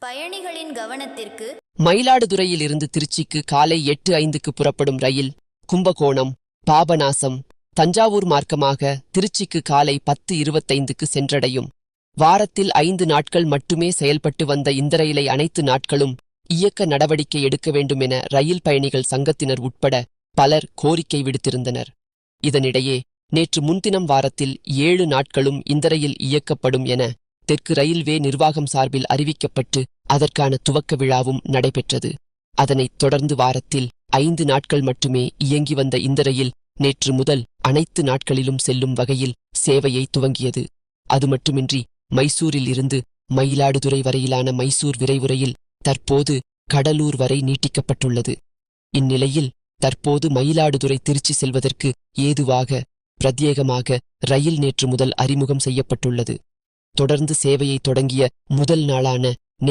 பயணிகளின் கவனத்திற்கு மயிலாடுதுறையிலிருந்து திருச்சிக்கு காலை 8:05க்கு புறப்படும் ரயில் கும்பகோணம், பாபநாசம், தஞ்சாவூர் மார்க்கமாக திருச்சிக்கு காலை 10:25க்கு சென்றடையும். வாரத்தில் 5 நாட்கள் மட்டுமே செயல்பட்டு வந்த இந்த ரயிலை அனைத்து நாட்களும் இயக்க நடவடிக்கை எடுக்க வேண்டும் என ரயில் பயணிகள் சங்கத்தினர் உட்பட பலர் கோரிக்கை விடுத்திருந்தனர். இதனிடையே நேற்று முன்தினம் வாரத்தில் 7 நாட்களும் இந்த ரயில் இயக்கப்படும் என தெற்கு ரயில்வே நிர்வாகம் சார்பில் அறிவிக்கப்பட்டு அதற்கான துவக்க விழாவும் நடைபெற்றது. அதனைத் தொடர்ந்து வாரத்தில் 5 நாட்கள் மட்டுமே இயங்கி வந்த இந்த ரயில் நேற்று முதல் அனைத்து நாட்களிலும் செல்லும் வகையில் சேவையை துவங்கியது. அது மட்டுமின்றி மைசூரில் இருந்து மயிலாடுதுறை வரையிலான மைசூர் விரைவு ரயில் தற்போது கடலூர் வரை நீட்டிக்கப்பட்டுள்ளது. இந்நிலையில் தற்போது மயிலாடுதுறை திருச்சி செல்வதற்கு ஏதுவாக பிரத்யேகமாக ரயில் நேற்று முதல் அறிமுகம் செய்யப்பட்டுள்ளது. தொடர்ந்து சேவையை தொடங்கிய முதல் நாளான